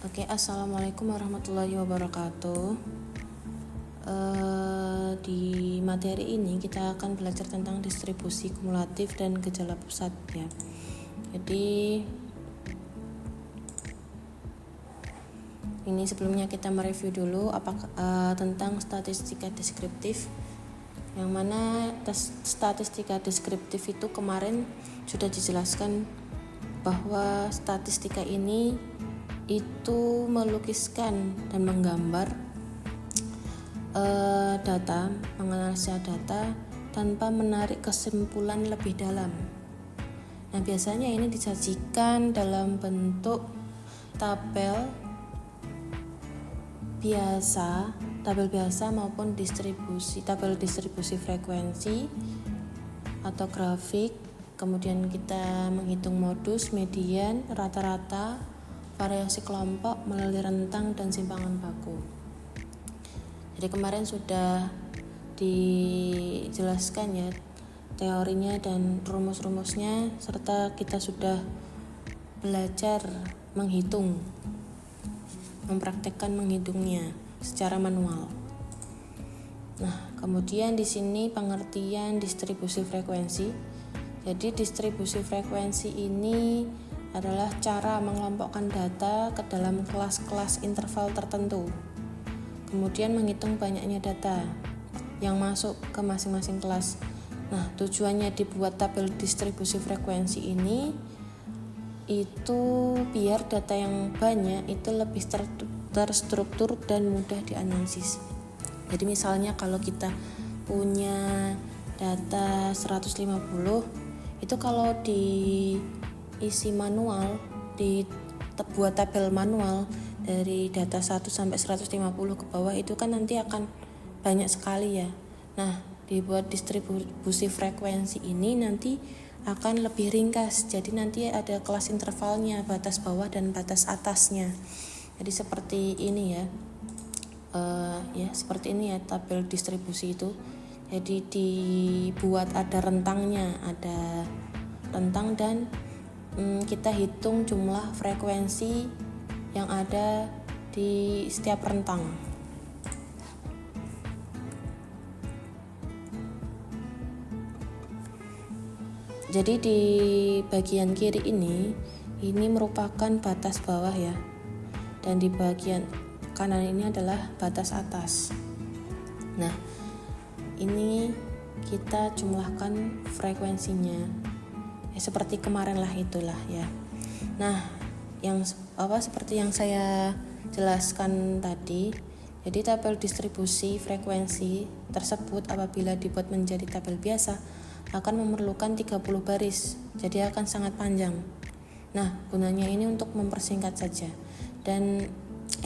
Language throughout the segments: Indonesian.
Oke, assalamualaikum warahmatullahi wabarakatuh. Di materi ini kita akan belajar tentang distribusi kumulatif dan gejala pusat ya. Jadi ini sebelumnya kita mereview dulu tentang statistika deskriptif, yang mana statistika deskriptif itu kemarin sudah dijelaskan bahwa statistika ini itu melukiskan dan menggambar data, menganalisa data tanpa menarik kesimpulan lebih dalam. Nah, biasanya ini disajikan dalam bentuk tabel biasa maupun tabel distribusi frekuensi atau grafik. Kemudian kita menghitung modus, median, rata-rata, variasi kelompok melalui rentang dan simpangan baku. Jadi kemarin sudah dijelaskan ya teorinya dan rumus-rumusnya, serta kita sudah belajar mempraktekkan menghitungnya secara manual. Nah, kemudian di sini pengertian distribusi frekuensi. Jadi distribusi frekuensi ini adalah cara mengelompokkan data ke dalam kelas-kelas interval tertentu. Kemudian menghitung banyaknya data yang masuk ke masing-masing kelas. Nah, tujuannya dibuat tabel distribusi frekuensi ini itu biar data yang banyak itu lebih terstruktur dan mudah dianalisis. Jadi misalnya kalau kita punya data 150, itu kalau diisi manual, dibuat tabel manual dari data 1 sampai 150 ke bawah, itu kan nanti akan banyak sekali ya. Nah, dibuat distribusi frekuensi ini nanti akan lebih ringkas. Jadi nanti ada kelas intervalnya, batas bawah dan batas atasnya. Jadi seperti ini ya. Seperti ini ya tabel distribusi itu. Jadi dibuat ada rentangnya, ada rentang dan kita hitung jumlah frekuensi yang ada di setiap rentang. Jadi di bagian kiri ini merupakan batas bawah ya, dan di bagian kanan ini adalah batas atas. Nah, ini kita jumlahkan frekuensinya ya, seperti kemarin lah itulah ya. Nah, seperti yang saya jelaskan tadi, jadi tabel distribusi frekuensi tersebut apabila dibuat menjadi tabel biasa akan memerlukan 30 baris, jadi akan sangat panjang. Nah, gunanya ini untuk mempersingkat saja dan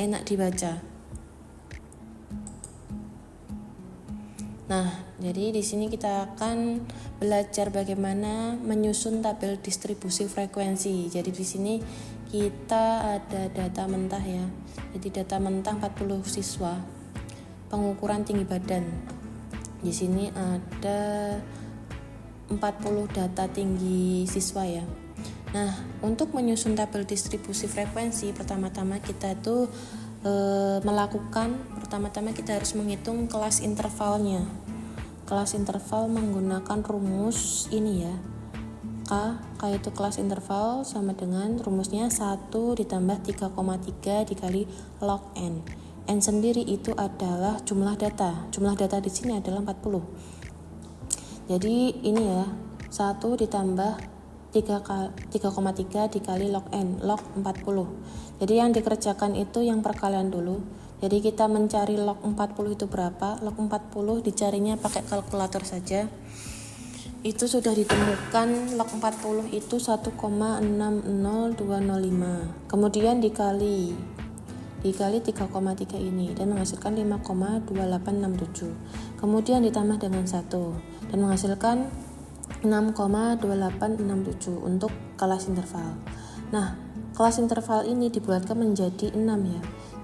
enak dibaca. Nah, jadi di sini kita akan belajar bagaimana menyusun tabel distribusi frekuensi. Jadi di sini kita ada data mentah ya. Jadi data mentah 40 siswa. Pengukuran tinggi badan. Di sini ada 40 data tinggi siswa ya. Nah, untuk menyusun tabel distribusi frekuensi, pertama-tama kita kita harus menghitung kelas intervalnya. Kelas interval menggunakan rumus ini ya. K itu kelas interval sama dengan rumusnya 1 ditambah 3,3 dikali log N. N sendiri itu adalah jumlah data. Jumlah data di sini adalah 40. Jadi ini ya, 1 ditambah 3,3 dikali log N, log 40. Jadi yang dikerjakan itu yang perkalian dulu. Jadi kita mencari log 40 itu berapa? Log 40 dicarinya pakai kalkulator saja. Itu sudah ditemukan log 40 itu 1,60205. Kemudian dikali 3,3 ini dan menghasilkan 5,2867. Kemudian ditambah dengan 1 dan menghasilkan 6,2867 untuk kelas interval. Nah, kelas interval ini dibulatkan menjadi 6 ya.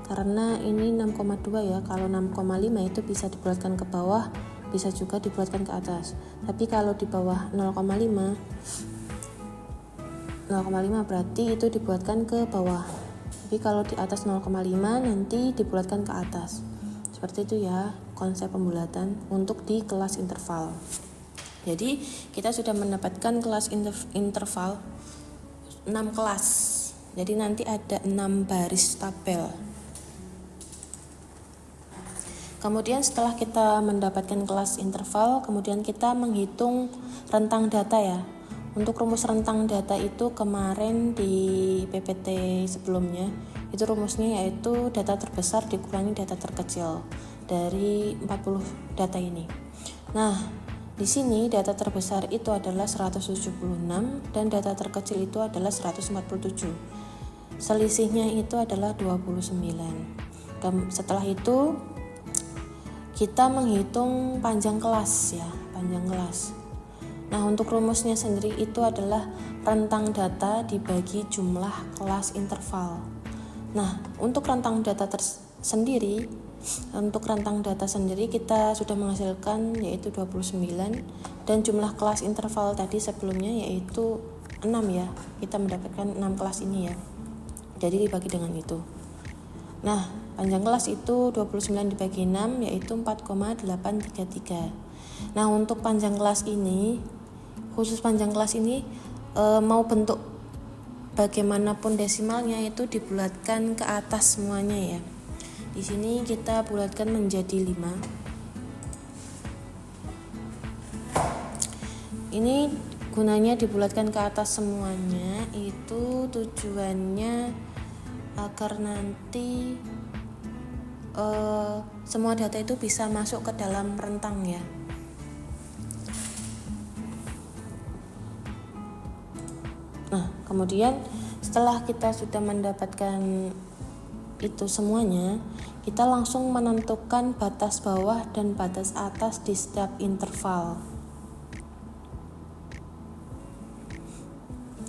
Karena ini 6,2 ya. Kalau 6,5 itu bisa dibulatkan ke bawah, bisa juga dibulatkan ke atas. Tapi kalau di bawah 0,5 berarti itu dibuatkan ke bawah. Tapi kalau di atas 0,5 nanti dibulatkan ke atas. Seperti itu ya konsep pembulatan untuk di kelas interval. Jadi kita sudah mendapatkan kelas interval 6 kelas. Jadi nanti ada 6 baris tabel. Kemudian setelah kita mendapatkan kelas interval, kemudian kita menghitung rentang data ya. Untuk rumus rentang data itu kemarin di PPT sebelumnya, itu rumusnya yaitu data terbesar dikurangi data terkecil dari 40 data ini. Nah, di sini data terbesar itu adalah 176 dan data terkecil itu adalah 147. Selisihnya itu adalah 29. Setelah itu kita menghitung panjang kelas ya, panjang kelas. Nah, untuk rumusnya sendiri itu adalah rentang data dibagi jumlah kelas interval. Nah, untuk rentang data sendiri kita sudah menghasilkan yaitu 29 dan jumlah kelas interval tadi sebelumnya yaitu 6 ya. Kita mendapatkan 6 kelas ini ya. Jadi dibagi dengan itu. Nah, panjang kelas itu 29 dibagi 6 yaitu 4,833. Nah, untuk panjang kelas ini, khusus panjang kelas ini mau bentuk bagaimanapun desimalnya itu dibulatkan ke atas semuanya ya. Di sini kita bulatkan menjadi 5. Ini gunanya dibulatkan ke atas semuanya itu tujuannya agar nanti semua data itu bisa masuk ke dalam rentang ya. Nah, kemudian setelah kita sudah mendapatkan itu semuanya, kita langsung menentukan batas bawah dan batas atas di setiap interval.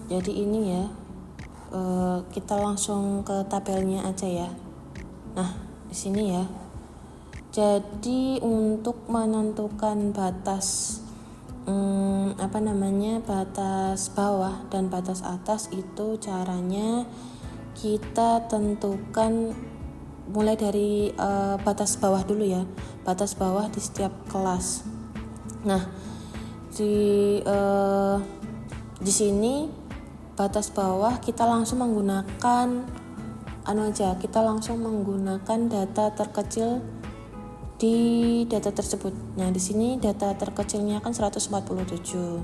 Jadi ini ya, kita langsung ke tabelnya aja ya. Nah, di sini ya. Jadi untuk menentukan batas batas bawah dan batas atas itu caranya kita tentukan mulai dari batas bawah dulu ya, batas bawah di setiap kelas. Nah, di sini batas bawah kita langsung menggunakan kita langsung menggunakan data terkecil di data tersebut. Nah, di sini data terkecilnya kan 147.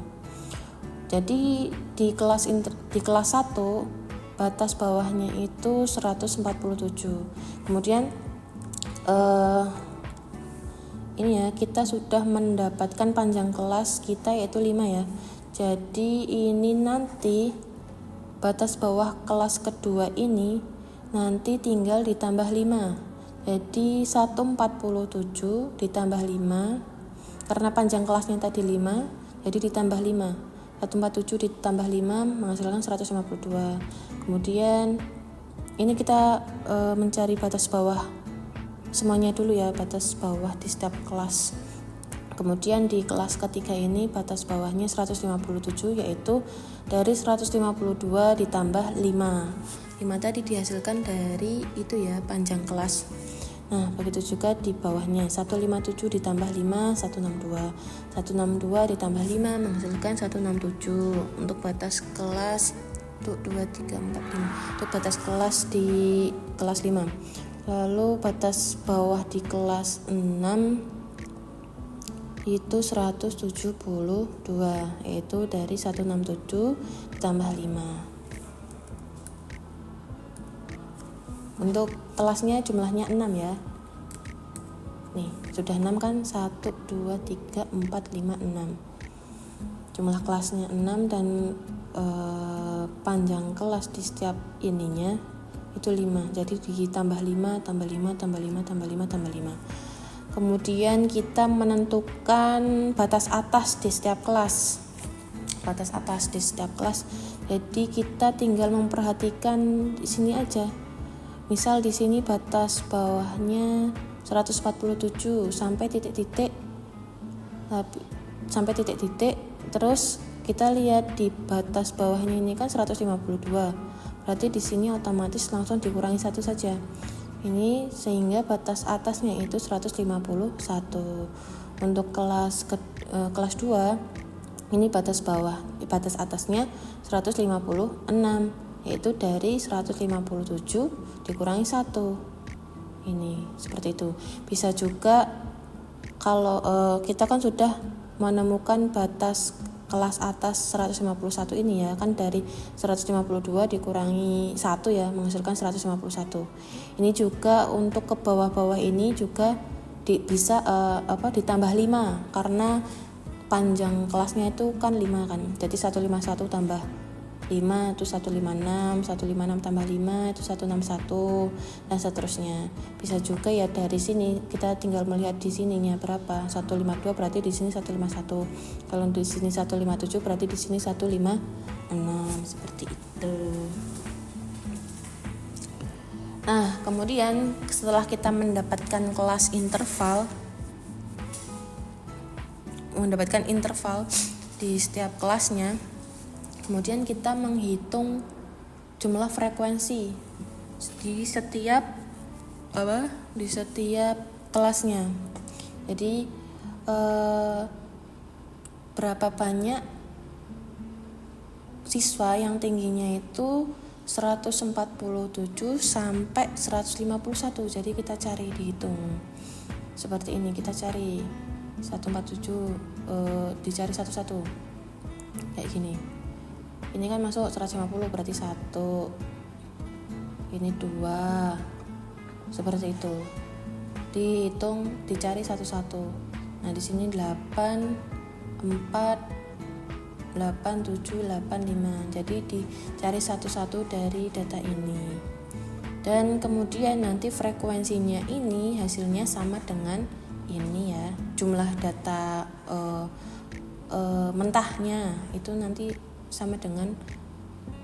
Jadi di kelas 1 batas bawahnya itu 147. Kemudian ini ya, kita sudah mendapatkan panjang kelas kita yaitu 5 ya. Jadi ini nanti batas bawah kelas kedua ini nanti tinggal ditambah 5. Jadi 147 ditambah 5, karena panjang kelasnya tadi 5, jadi ditambah 5. 147 ditambah 5 menghasilkan 152. Kemudian ini kita mencari batas bawah semuanya dulu ya, batas bawah di setiap kelas. Kemudian di kelas ketiga ini batas bawahnya 157, yaitu dari 152 ditambah 5. 5 tadi dihasilkan dari itu ya, panjang kelas. Nah, begitu juga di bawahnya 157 ditambah 5, 162. 162 ditambah 5 menghasilkan 167 untuk batas kelas 2, 3, 4, 5. Untuk batas kelas di kelas 5. Lalu batas bawah di kelas 6 itu 172, yaitu dari 167 ditambah 5. Untuk kelasnya jumlahnya 6 ya. Nih, sudah 6 kan? 1, 2, 3, 4, 5, 6. Jumlah kelasnya 6 dan panjang kelas di setiap ininya itu 5. Jadi ditambah 5, tambah 5, tambah 5, tambah 5, tambah 5. Kemudian kita menentukan batas atas di setiap kelas. Batas atas di setiap kelas. Jadi kita tinggal memperhatikan di sini aja. Misal di sini batas bawahnya 147 sampai titik-titik, terus kita lihat di batas bawahnya ini kan 152. berarti di sini otomatis langsung dikurangi 1 saja. Ini sehingga batas atasnya itu 151. Untuk kelas 2 ini batas atasnya 156, yaitu dari 157 dikurangi 1. Ini seperti itu. Bisa juga kalau kita kan sudah menemukan batas kelas atas 151 ini ya, kan dari 152 dikurangi 1 ya, menghasilkan 151. Ini juga untuk ke bawah-bawah ini juga bisa ditambah 5 karena panjang kelasnya itu kan 5 kan. Jadi 151 tambah 5 itu 156, 156 tambah 5 itu 161 dan seterusnya. Bisa juga ya dari sini kita tinggal melihat di sininya berapa. 152 berarti di sini 151. Kalau di sini 157 berarti di sini 156, seperti itu. Nah, kemudian setelah kita mendapatkan kelas interval di setiap kelasnya, kemudian kita menghitung jumlah frekuensi di setiap kelasnya. Jadi berapa banyak siswa yang tingginya itu 147 sampai 151. Jadi kita cari, dihitung seperti ini. Kita cari 147 dicari satu-satu kayak gini. Ini kan masuk 150 berarti 1, ini 2, seperti itu. Dihitung, dicari satu-satu. Nah di sini 8, 4, 8, 7, 8, 5. Jadi dicari satu-satu dari data ini. Dan kemudian nanti frekuensinya ini hasilnya sama dengan ini ya, jumlah data mentahnya itu nanti sama dengan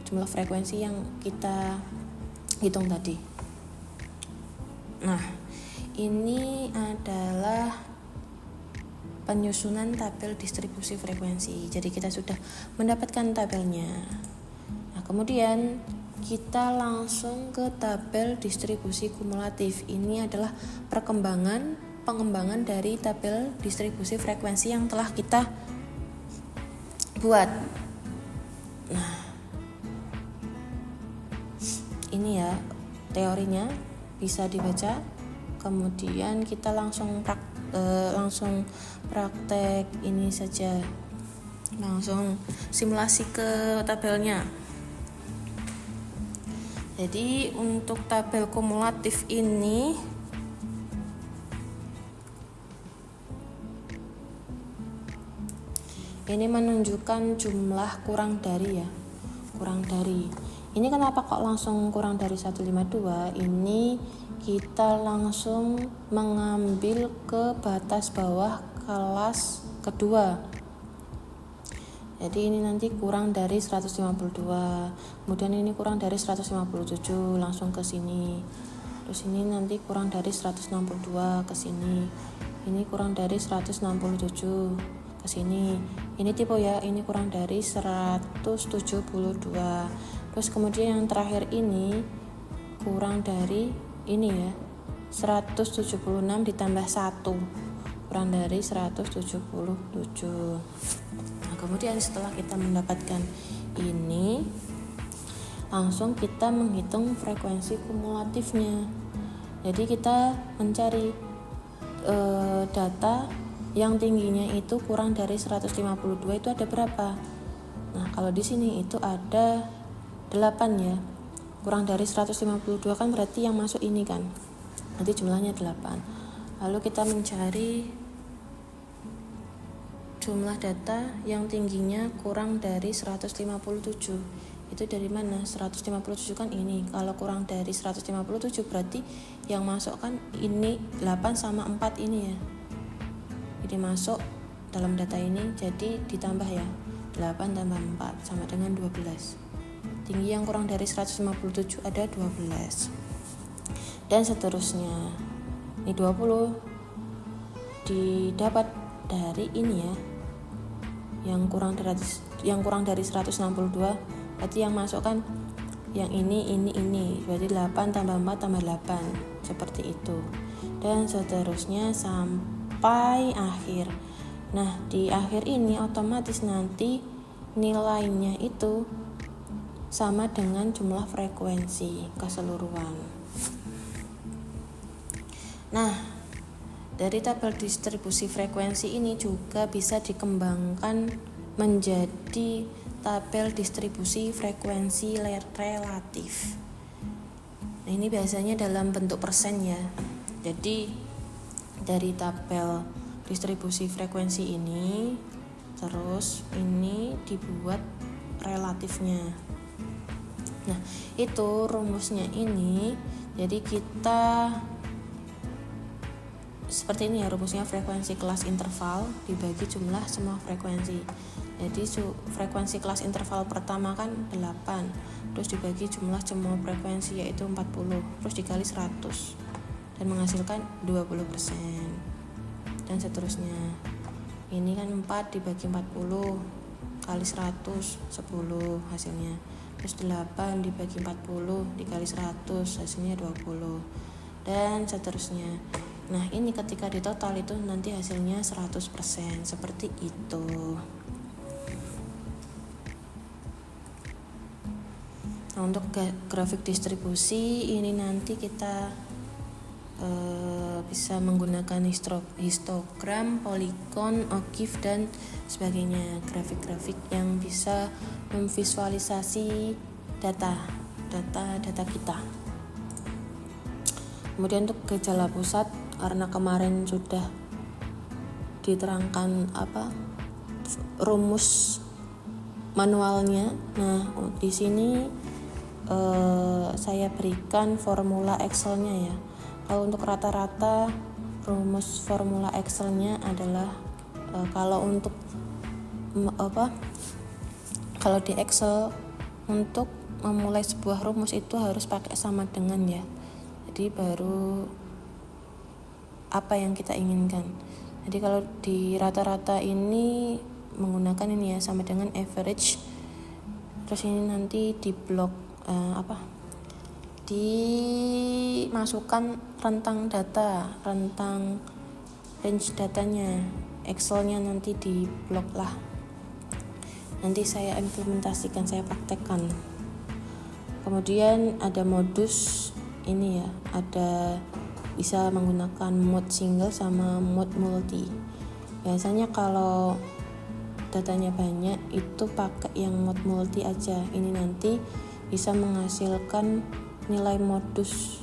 jumlah frekuensi yang kita hitung tadi. Nah, ini adalah penyusunan tabel distribusi frekuensi. Jadi kita sudah mendapatkan tabelnya. Nah, kemudian kita langsung ke tabel distribusi kumulatif. Ini adalah pengembangan dari tabel distribusi frekuensi yang telah kita buat. Nah, ini ya teorinya bisa dibaca. Kemudian kita langsung praktek ini saja, langsung simulasi ke tabelnya. Jadi untuk tabel kumulatif ini menunjukkan jumlah kurang dari. Ini kenapa kok langsung kurang dari 152? Ini kita langsung mengambil ke batas bawah kelas kedua. Jadi ini nanti kurang dari 152. Kemudian ini kurang dari 157, langsung ke sini. Terus ini nanti kurang dari 162 ke sini. Ini kurang dari 167 ke sini. Ini tipe ya, ini kurang dari 172. Terus kemudian yang terakhir ini kurang dari ini ya, 176 ditambah 1, kurang dari 177. Nah, kemudian setelah kita mendapatkan ini, langsung kita menghitung frekuensi kumulatifnya. Jadi kita mencari data yang tingginya itu kurang dari 152 itu ada berapa? Nah, kalau di sini itu ada 8 ya. Kurang dari 152 kan berarti yang masuk ini kan. Nanti jumlahnya 8. Lalu kita mencari jumlah data yang tingginya kurang dari 157. Itu dari mana? 157 kan ini. Kalau kurang dari 157 berarti yang masuk kan ini 8 sama 4 ini ya. Jadi masuk dalam data ini, jadi ditambah ya, 8 tambah 4 sama dengan 12. Tinggi yang kurang dari 157 ada 12. Dan seterusnya. Ini 20 didapat dari ini ya. Yang kurang dari 162, berarti yang masuk kan yang ini berarti 8 tambah 4 tambah 8 seperti itu, dan seterusnya sampai akhir. Nah di akhir ini otomatis nanti nilainya itu sama dengan jumlah frekuensi keseluruhan. Nah dari tabel distribusi frekuensi ini juga bisa dikembangkan menjadi tabel distribusi frekuensi relatif. Nah, ini biasanya dalam bentuk persen ya. Jadi dari tabel distribusi frekuensi ini terus ini dibuat relatifnya. Nah, itu rumusnya ini. Jadi kita seperti ini ya rumusnya, frekuensi kelas interval dibagi jumlah semua frekuensi. Jadi frekuensi kelas interval pertama kan 8, terus dibagi jumlah semua frekuensi yaitu 40, terus dikali 100 dan menghasilkan 20%, dan seterusnya. Ini kan 4 dibagi 40 kali 100 10 hasilnya, terus 8 dibagi 40 dikali 100 hasilnya 20, dan seterusnya. Nah ini ketika ditotal itu nanti hasilnya 100%, seperti itu. Nah untuk grafik distribusi ini nanti kita bisa menggunakan histogram, poligon, ogive dan sebagainya, grafik-grafik yang bisa memvisualisasi data kita. Kemudian untuk gejala pusat, karena kemarin sudah diterangkan rumus manualnya. Nah di sini saya berikan formula Excelnya ya. Kalau untuk rata-rata rumus formula Excelnya adalah kalau di Excel untuk memulai sebuah rumus itu harus pakai sama dengan ya. Jadi baru apa yang kita inginkan. Jadi kalau di rata-rata ini menggunakan ini ya, sama dengan average. Terus ini nanti di blok dimasukkan rentang data, rentang range datanya, Excelnya nanti di blok lah. Nanti saya implementasikan, saya praktekkan. Kemudian ada modus ini ya, ada bisa menggunakan mode single sama mode multi. Biasanya kalau datanya banyak itu pakai yang mode multi aja. Ini nanti bisa menghasilkan nilai modus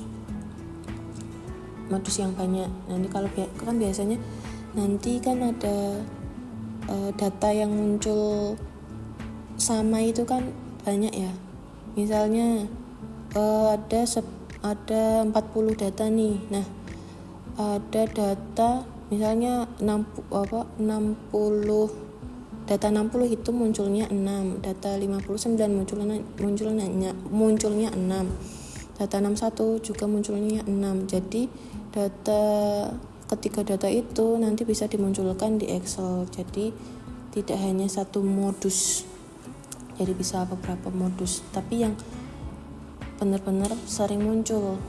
yang banyak. Nanti kalau kan biasanya nanti kan ada data yang muncul sama itu kan banyak ya. Misalnya ada 40 data nih. Nah, ada data misalnya 60 data 60 itu munculnya 6, data 59 munculnya 6, data 61 juga munculnya 6. Jadi ketiga data itu nanti bisa dimunculkan di Excel. Jadi tidak hanya satu modus, jadi bisa beberapa modus, tapi yang benar-benar sering muncul.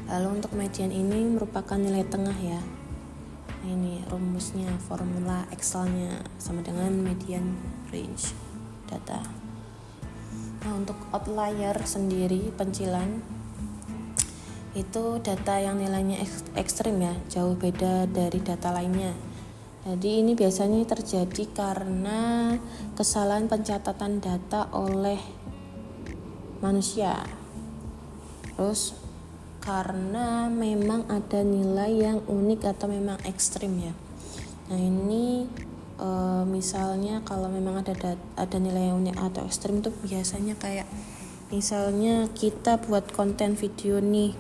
Lalu untuk median ini merupakan nilai tengah ya. Ini rumusnya, formula Excelnya sama dengan median range data. Nah untuk outlier sendiri, pencilan, itu data yang nilainya ekstrim ya, jauh beda dari data lainnya. Jadi ini biasanya terjadi karena kesalahan pencatatan data oleh manusia. Terus karena memang ada nilai yang unik atau memang ekstrim ya. Nah ini misalnya kalau memang ada nilai yang unik atau ekstrim itu biasanya kayak misalnya kita buat konten video nih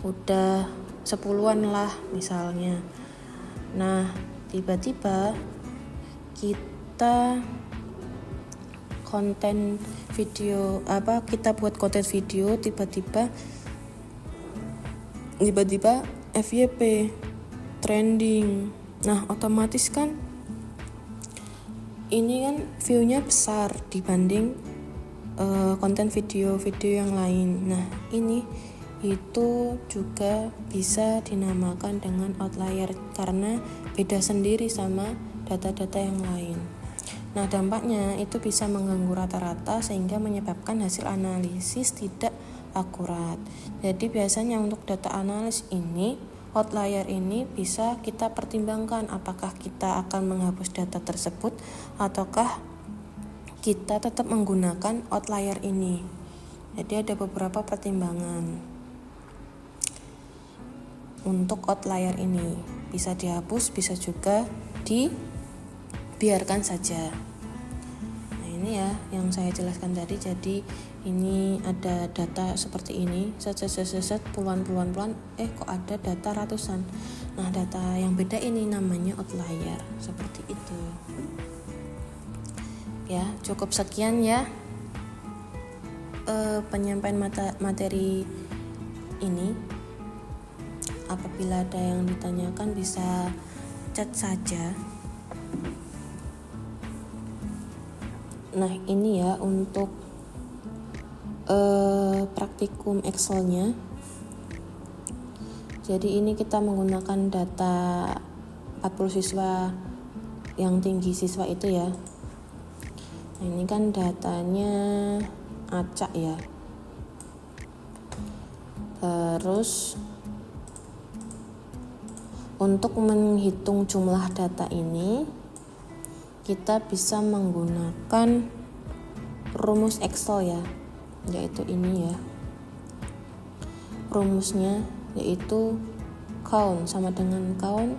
udah 10-an lah misalnya. Nah tiba-tiba kita buat konten video tiba-tiba FYP trending. Nah otomatis kan ini kan view-nya besar dibanding konten video-video yang lain. Nah, ini itu juga bisa dinamakan dengan outlier karena beda sendiri sama data-data yang lain. Nah, dampaknya itu bisa mengganggu rata-rata sehingga menyebabkan hasil analisis tidak akurat. Jadi biasanya untuk data analis ini, outlier ini bisa kita pertimbangkan apakah kita akan menghapus data tersebut ataukah kita tetap menggunakan outlier ini. Jadi ada beberapa pertimbangan untuk outlier ini. Bisa dihapus, bisa juga dibiarkan saja. Nah, ini ya yang saya jelaskan tadi. Jadi ini ada data seperti ini, set puluhan, kok ada data ratusan. Nah, data yang beda ini namanya outlier, seperti itu. Ya, cukup sekian ya penyampaian materi ini. Apabila ada yang ditanyakan bisa chat saja. Nah, ini ya untuk praktikum Excel-nya. Jadi ini kita menggunakan data 40 siswa yang tinggi siswa itu ya. Nah, ini kan datanya acak ya. Terus untuk menghitung jumlah data ini kita bisa menggunakan rumus Excel ya, yaitu ini ya. Rumusnya yaitu count sama dengan count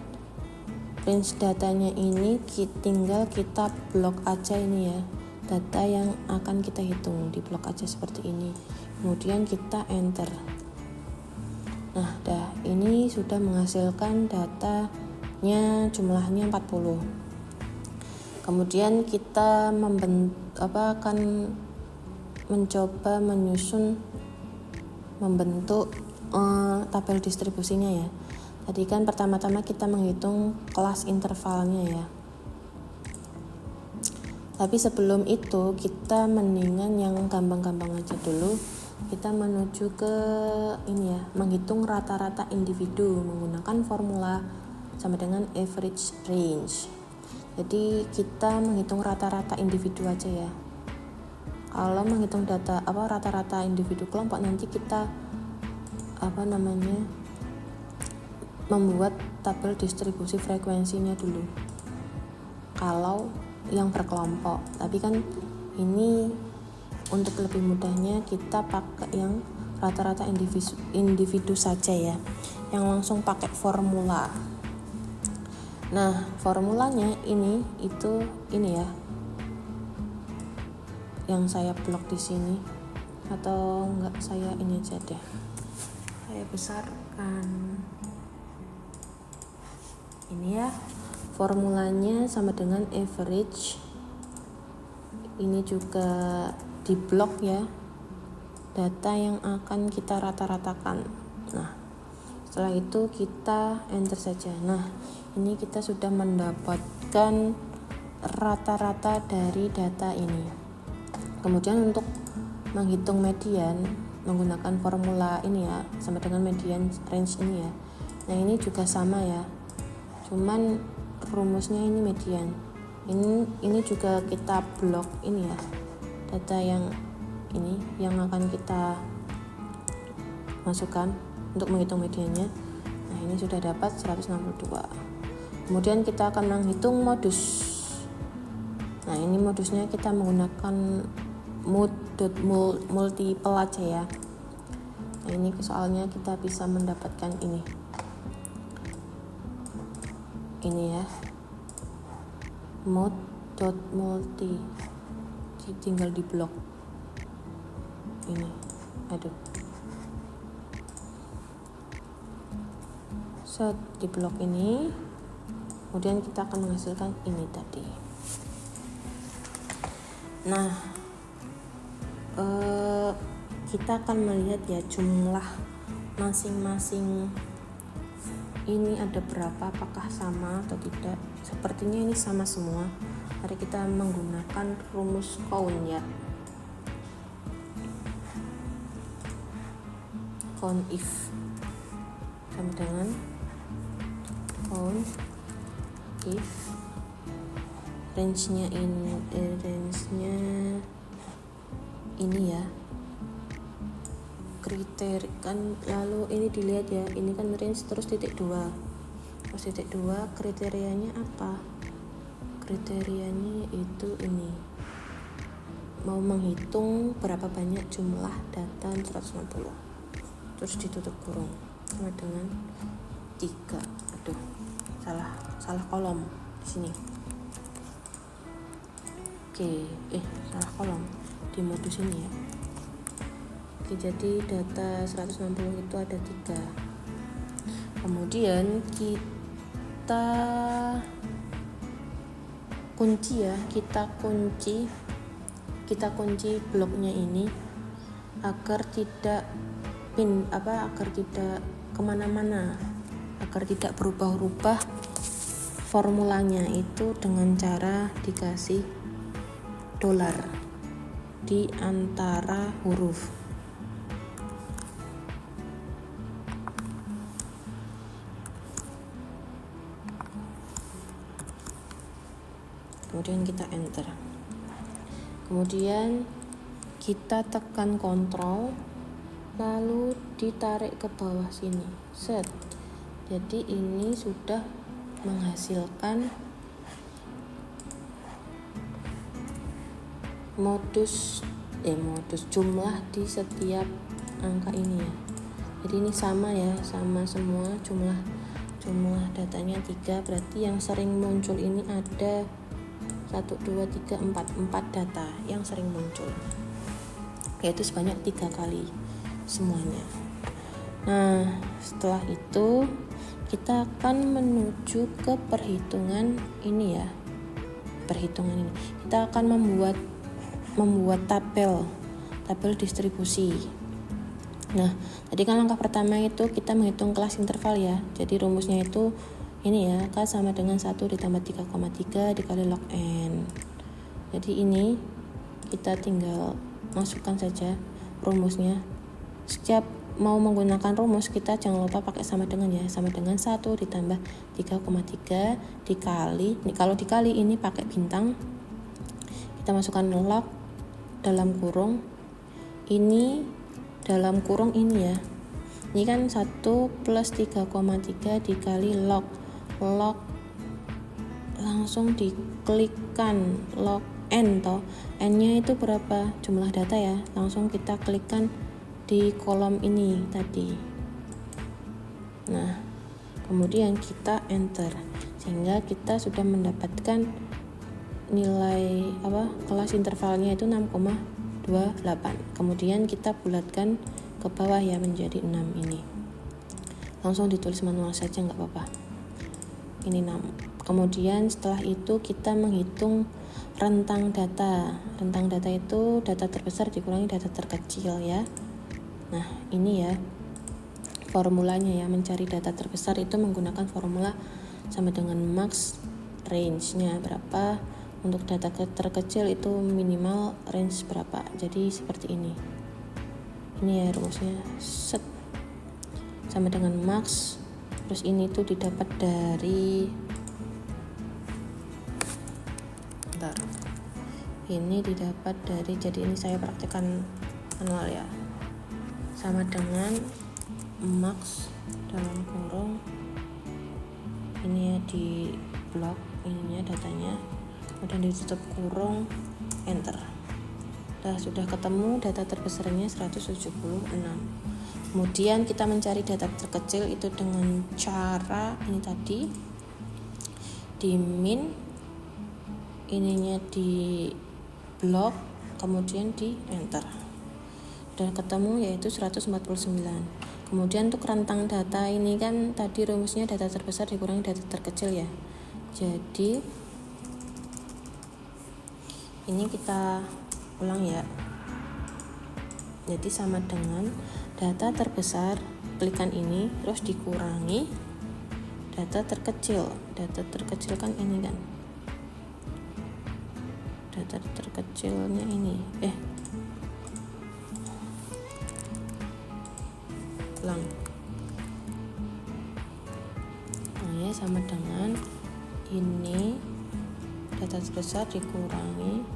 range datanya ini tinggal kita blok aja ini ya, data yang akan kita hitung di blok aja seperti ini, kemudian kita enter. Nah, ini sudah menghasilkan datanya jumlahnya 40. Kemudian kita akan mencoba membentuk tabel distribusinya ya. Tadi kan pertama-tama kita menghitung kelas intervalnya ya. Tapi sebelum itu kita mendingan yang gampang-gampang aja dulu. Kita menuju ke ini ya, menghitung rata-rata individu menggunakan formula sama dengan average range. Jadi kita menghitung rata-rata individu aja ya. Kalau menghitung rata-rata individu kelompok, nanti kita membuat tabel distribusi frekuensinya dulu kalau yang berkelompok. Tapi kan ini untuk lebih mudahnya kita pakai yang rata-rata individu saja ya, yang langsung pakai formula. Nah, formulanya ini ya, yang saya blok di sini, atau enggak, saya ini aja deh, saya besarkan. Ini ya, formulanya sama dengan average. Ini juga di blok ya, data yang akan kita rata-ratakan. Nah, setelah itu kita enter saja. Nah, ini kita sudah mendapatkan rata-rata dari data ini. Kemudian untuk menghitung median menggunakan formula ini ya, sama dengan median range ini ya. Nah, ini juga sama ya, cuman rumusnya ini median. Ini juga kita blok ini ya, data yang ini yang akan kita masukkan untuk menghitung mediannya. Nah, ini sudah dapat 162. Kemudian kita akan menghitung modus. Nah, ini modusnya kita menggunakan multiple aja ya. Nah, ini soalnya kita bisa mendapatkan ini ya, mod.multi, tinggal di blok ini. Set di blok ini, kemudian kita akan menghasilkan ini tadi. Nah, kita akan melihat ya jumlah masing-masing ini ada berapa, apakah sama atau tidak. Sepertinya ini sama semua, Mari kita menggunakan rumus count ya. Count if sama dengan count if range-nya ini ya, kriteria kan, lalu ini dilihat ya, ini kan range terus titik 2, kriterianya apa? Kriterianya itu ini, mau menghitung berapa banyak jumlah data 160, terus ditutup kurung sama dengan 3. Aduh, salah kolom di sini. Oke, salah kolom di modus ini ya. Oke, jadi data 160 itu ada 3. Kemudian kita kunci bloknya ini agar tidak kemana-mana, agar tidak berubah-ubah formulanya, itu dengan cara dikasih dolar di antara huruf. Kemudian kita enter. Kemudian kita tekan kontrol, lalu ditarik ke bawah sini. Set. Jadi ini sudah menghasilkan modus jumlah di setiap angka ini ya. Jadi ini sama ya, sama semua, jumlah datanya 3, berarti yang sering muncul ini ada 1, 2, 3, 4 data yang sering muncul, yaitu sebanyak 3 kali semuanya. Nah, setelah itu kita akan menuju ke perhitungan ini ya. Kita akan membuat tabel distribusi. Nah, tadi kan langkah pertama itu kita menghitung kelas interval ya. Jadi rumusnya itu ini ya, K sama dengan 1 ditambah 3,3 dikali log N. Jadi ini kita tinggal masukkan saja rumusnya. Setiap mau menggunakan rumus kita jangan lupa pakai sama dengan ya, sama dengan 1 ditambah 3,3 dikali, kalau dikali ini pakai bintang, kita masukkan log dalam kurung, ini dalam kurung ini ya, ini kan 1 plus 3,3 dikali log langsung diklikkan log N toh, N nya itu berapa jumlah data ya, langsung kita klikkan di kolom ini tadi. Nah, kemudian kita enter, sehingga kita sudah mendapatkan nilai kelas intervalnya itu 6,28. Kemudian kita bulatkan ke bawah ya menjadi 6 ini. Langsung ditulis manual saja nggak apa-apa. Ini 6. Kemudian setelah itu kita menghitung rentang data. Rentang data itu data terbesar dikurangi data terkecil ya. Nah, ini ya formulanya ya, mencari data terbesar itu menggunakan formula sama dengan max range-nya berapa, untuk data terkecil itu minimal range berapa. Jadi seperti ini. Ini ya rumusnya. Set. Sama dengan max, terus ini tuh didapat dari jadi ini saya praktekkan manual ya, sama dengan max dalam kurung ini ya, di blok ininya datanya, kemudian ditutup kurung, enter. Sudah ketemu data terbesarnya 176. Kemudian kita mencari data terkecil itu dengan cara ini tadi, di min, ininya di blok, kemudian di enter. Sudah ketemu yaitu 149. Kemudian untuk rentang data ini kan tadi rumusnya data terbesar dikurangi data terkecil ya. Jadi ini kita ulang ya. Jadi sama dengan data terbesar, klikkan ini terus dikurangi data terkecil. Data terkecil kan ini kan. data terkecilnya ini ulang. Nah ya, sama dengan ini data terbesar dikurangi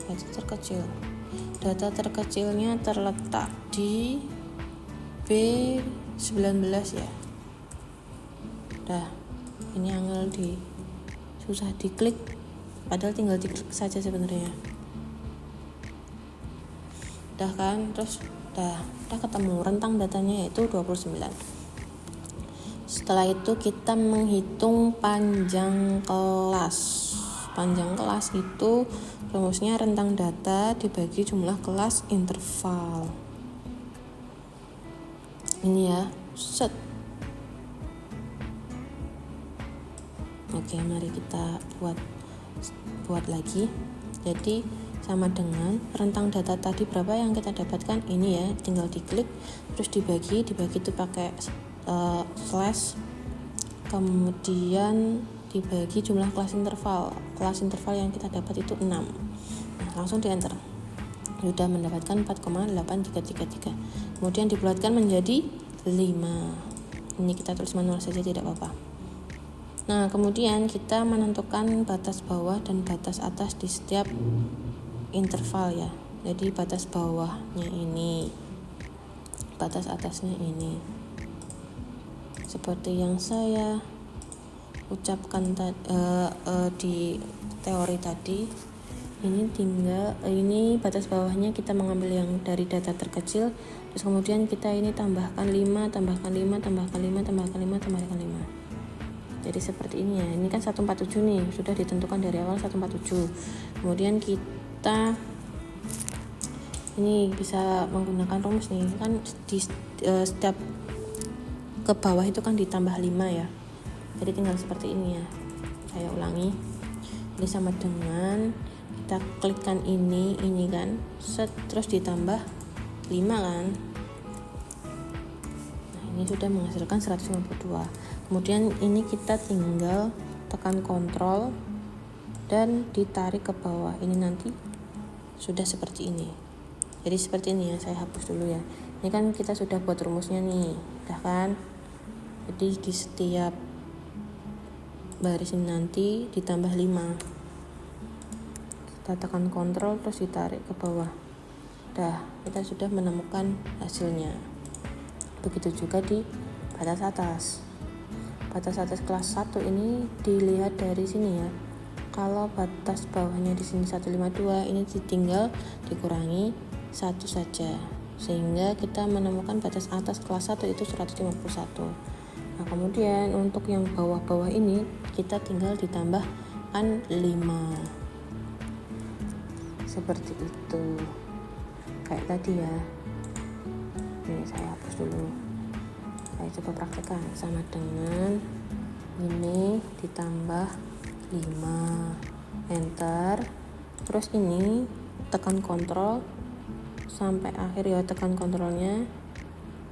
data terkecil. Data terkecilnya terletak di B19 ya. Dah, ini angel susah diklik, padahal tinggal diklik saja sebenarnya. Dah kan, terus dah ketemu rentang datanya yaitu 29. Setelah itu kita menghitung panjang kelas. Panjang kelas itu rumusnya rentang data dibagi jumlah kelas interval. Ini ya, set. Oke, mari kita buat lagi. Jadi sama dengan rentang data tadi berapa yang kita dapatkan ini ya, tinggal diklik terus dibagi itu pakai slash, kemudian dibagi jumlah kelas interval yang kita dapat itu 6. Nah, langsung di enter. Sudah mendapatkan 4,8333. Kemudian dibulatkan menjadi 5. Ini kita tulis manual saja, tidak apa-apa. Nah, kemudian kita menentukan batas bawah dan batas atas di setiap interval ya. Jadi batas bawahnya ini, batas atasnya ini. Seperti yang saya ucapkan di teori tadi, ini batas bawahnya kita mengambil yang dari data terkecil, terus kemudian kita ini tambahkan 5. Jadi seperti ini ya. Ini kan 147 nih, sudah ditentukan dari awal 147. Kemudian kita ini bisa menggunakan rumus nih, kan di setiap ke bawah itu kan ditambah 5 ya. Jadi tinggal seperti ini ya. Saya ulangi. Ini sama dengan kita klikkan ini kan, set, terus ditambah 5 kan. Nah, ini sudah menghasilkan 152. Kemudian ini kita tinggal tekan kontrol dan ditarik ke bawah. Ini nanti sudah seperti ini. Jadi seperti ini ya, saya hapus dulu ya. Ini kan kita sudah buat rumusnya nih, udah kan? Jadi di setiap baris ini nanti ditambah 5. Kita tekan kontrol terus ditarik ke bawah. Dah, kita sudah menemukan hasilnya. Begitu juga di batas atas. Batas atas kelas 1 ini dilihat dari sini ya. Kalau batas bawahnya di sini 152, ini tinggal dikurangi 1 saja. Sehingga kita menemukan batas atas kelas 1 itu 151. Nah, kemudian untuk yang bawah-bawah ini kita tinggal ditambahkan 5. Seperti itu. Kayak tadi ya. Ini saya hapus dulu. Saya coba praktekkan, sama dengan ini ditambah 5, enter, terus ini tekan kontrol sampai akhir ya, tekan kontrolnya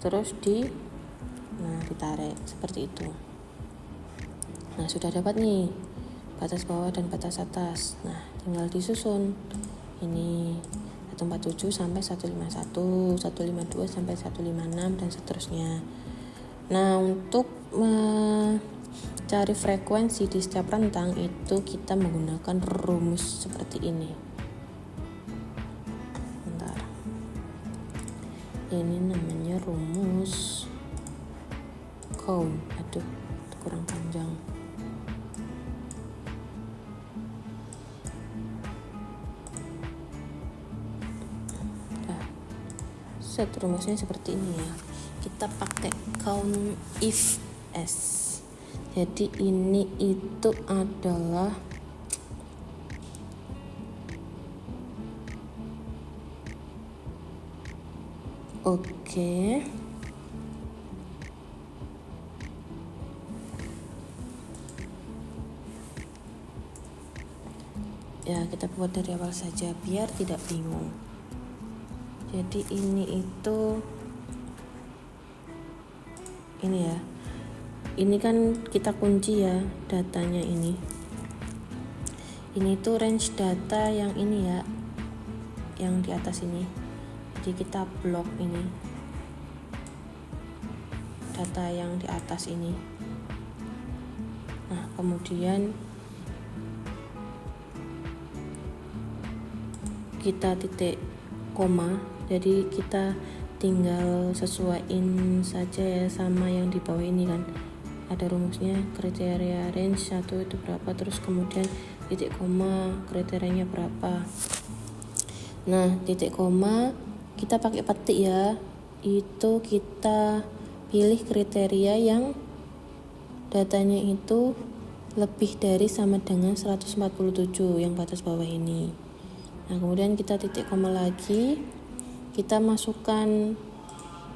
terus ditarik seperti itu. Nah, sudah dapat nih batas bawah dan batas atas. Nah, tinggal disusun ini 147 sampai 151, 152 sampai 156 dan seterusnya. Nah, untuk mencari frekuensi di setiap rentang itu kita menggunakan rumus seperti ini. Bentar. Ini namanya rumus count. Aduh, kurang panjang. Set, rumusnya seperti ini ya. Kita pakai count if s. Jadi ini itu adalah ya, kita buat dari awal saja biar tidak bingung. Jadi ini ya, ini kan kita kunci ya datanya ini tuh range data yang ini ya, yang di atas ini. Jadi kita blok ini data yang di atas ini. Nah, kemudian kita titik koma, jadi kita tinggal sesuaiin saja ya sama yang di bawah ini kan. Ada rumusnya, kriteria range 1 itu berapa, terus kemudian titik koma kriterianya berapa. Nah, titik koma kita pakai petik ya, itu kita pilih kriteria yang datanya itu lebih dari sama dengan 147 yang batas bawah ini. Nah, kemudian kita titik koma lagi, kita masukkan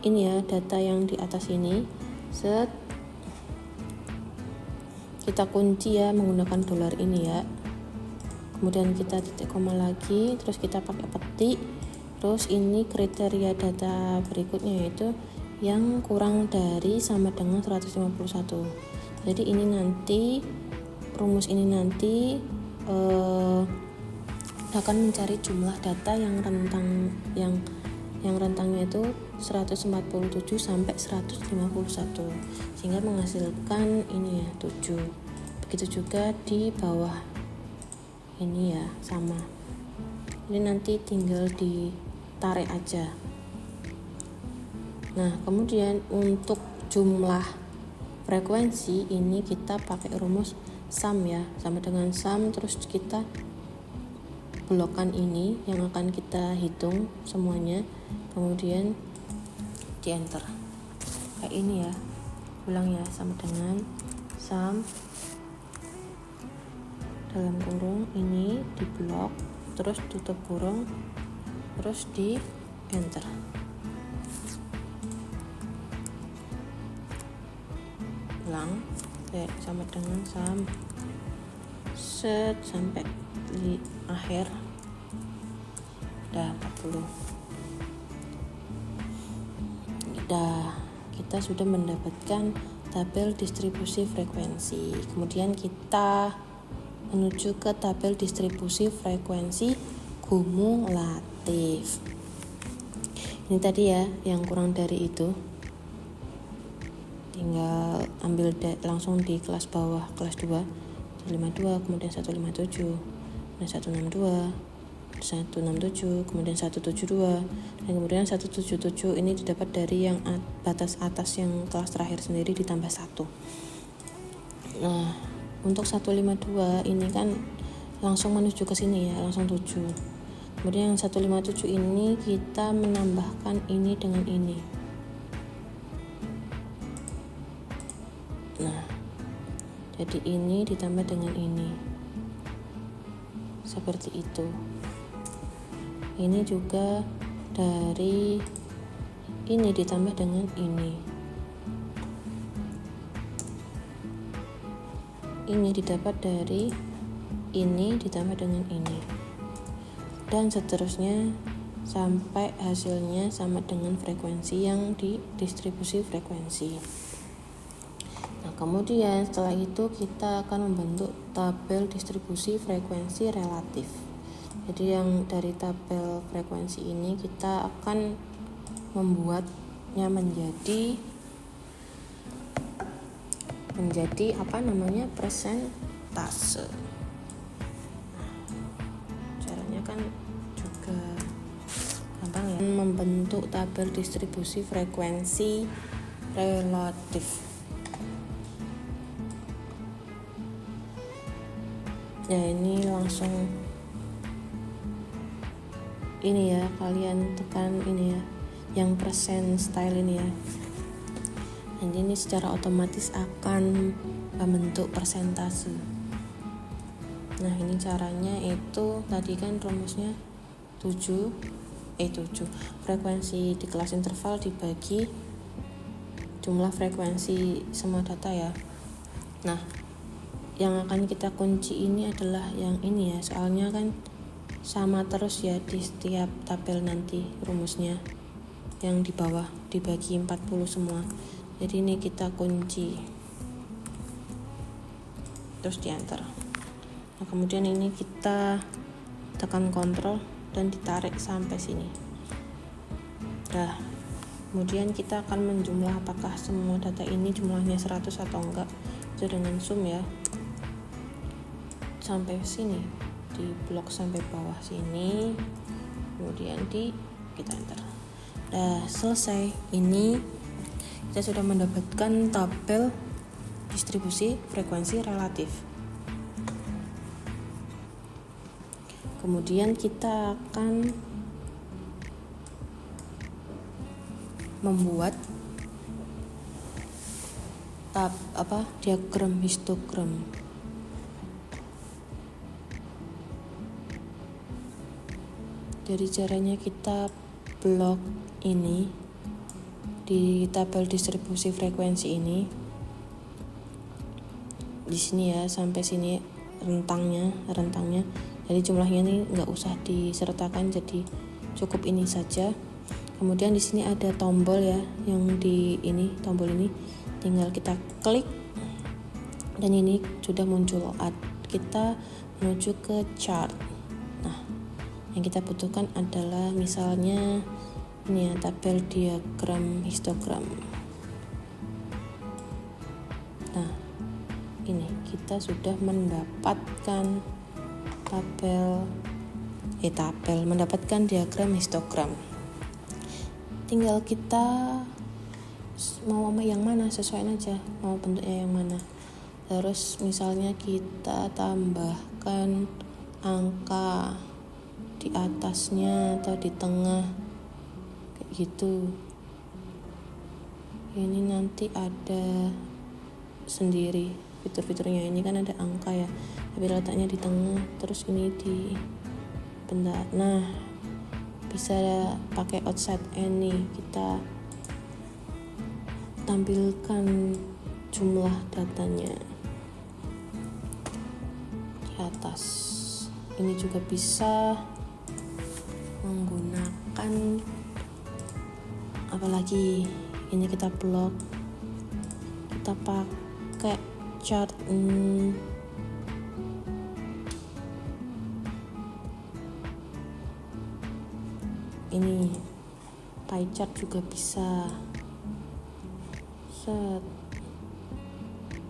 ini ya, data yang di atas ini, set, kita kunci ya menggunakan dolar ini ya. Kemudian kita titik koma lagi, terus kita pakai petik, terus ini kriteria data berikutnya yaitu yang kurang dari sama dengan 151. Jadi ini nanti rumus ini nanti akan mencari jumlah data yang rentang yang rentangnya itu 147 sampai 151 sehingga menghasilkan ini ya 7. Begitu juga di bawah ini ya, sama. Ini nanti tinggal ditarik aja. Nah, kemudian untuk jumlah frekuensi ini kita pakai rumus sum ya, sama dengan sum, terus kita blokan ini yang akan kita hitung semuanya, kemudian di enter kayak ini ya, ulang ya, sama dengan sum dalam kurung ini di blok, terus tutup kurung, terus di enter. Ulang sama dengan sum set sampai di akhir udah 40. Kita sudah mendapatkan tabel distribusi frekuensi. Kemudian kita menuju ke tabel distribusi frekuensi kumulatif. Ini tadi ya yang kurang dari itu, tinggal ambil langsung di kelas bawah, kelas 2 152, kemudian 157, dan 162, 167, kemudian 172, dan kemudian 177 ini didapat dari yang batas atas yang kelas terakhir sendiri ditambah 1. Nah, untuk 152 ini kan langsung menuju ke sini ya, langsung 7. Kemudian yang 157 ini kita menambahkan ini dengan ini. Nah, jadi ini ditambah dengan ini, seperti itu. Ini juga dari ini ditambah dengan ini. Ini didapat dari ini ditambah dengan ini, dan seterusnya sampai hasilnya sama dengan frekuensi yang di distribusi frekuensi. Nah, kemudian setelah itu kita akan membentuk tabel distribusi frekuensi relatif. Jadi yang dari tabel frekuensi ini kita akan membuatnya menjadi persentase. Caranya kan juga gampang ya, membentuk tabel distribusi frekuensi relatif. Ya, ini langsung ini ya, kalian tekan ini ya, yang persen style ini ya. Dan ini secara otomatis akan membentuk persentase. Nah, ini caranya itu tadi kan rumusnya 7 frekuensi di kelas interval dibagi jumlah frekuensi semua data ya. Nah, yang akan kita kunci ini adalah yang ini ya, soalnya kan sama terus ya di setiap tabel nanti rumusnya. Yang di bawah dibagi 40 semua. Jadi ini kita kunci, terus di enter. Nah, kemudian ini kita tekan kontrol dan ditarik sampai sini. Nah, kemudian kita akan menjumlah apakah semua data ini jumlahnya 100 atau enggak. Itu dengan zoom ya. Sampai sini, di blok sampai bawah sini. Kemudian kita enter. Nah, selesai. Ini kita sudah mendapatkan tabel distribusi frekuensi relatif. Kemudian kita akan membuat diagram histogram. Jadi caranya kita blok ini di tabel distribusi frekuensi ini. Di sini ya, sampai sini rentangnya. Jadi jumlahnya ini nggak usah disertakan, jadi cukup ini saja. Kemudian di sini ada tombol ya, yang di ini tombol ini tinggal kita klik dan ini sudah muncul. Kita menuju ke chart. Nah, yang kita butuhkan adalah misalnya ini ya, tabel diagram histogram. Nah, ini kita sudah mendapatkan mendapatkan diagram histogram. Tinggal kita mau yang mana, sesuaiin aja mau bentuknya yang mana. Terus misalnya kita tambahkan angka di atasnya atau di tengah kayak gitu. Ini nanti ada sendiri fitur-fiturnya. Ini kan ada angka ya, tapi letaknya di tengah, terus ini di benda. Nah, bisa pakai outside any, kita tampilkan jumlah datanya di atas. Ini juga bisa menggunakan apalagi, ini kita blok, kita pakai chart. Ini pie chart juga bisa.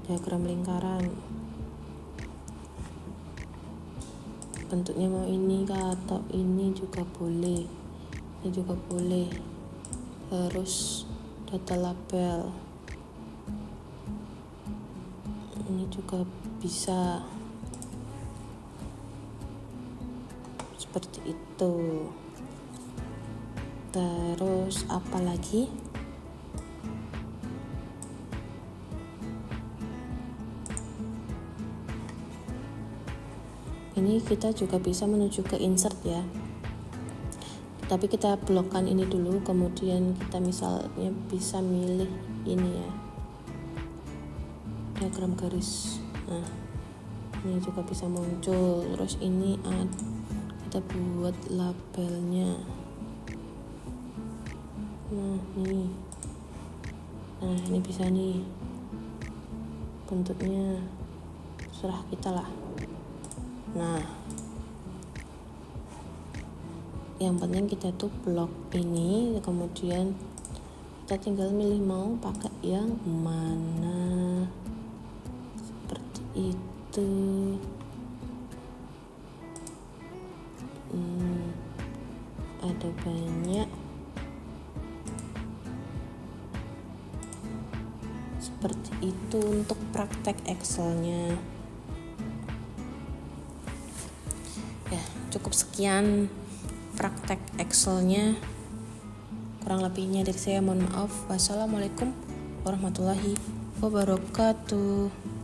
Diagram lingkaran, bentuknya mau ini kah atau ini juga boleh. Ini juga boleh. Terus data label, ini juga bisa seperti itu. Terus apa lagi? Ini kita juga bisa menuju ke insert ya. Tapi kita blokkan ini dulu, kemudian kita misalnya bisa milih ini ya, diagram garis. Nah, ini juga bisa muncul. Terus ini kita buat labelnya. Nah, ini bisa nih bentuknya, serah kita lah. Nah, yang penting kita tuh blok ini, kemudian kita tinggal milih mau pakai yang mana, seperti itu. Ada banyak seperti itu untuk praktek Excelnya. Ya, cukup sekian praktek Excelnya. Kurang lebihnya dari saya mohon maaf. Wassalamualaikum warahmatullahi wabarakatuh.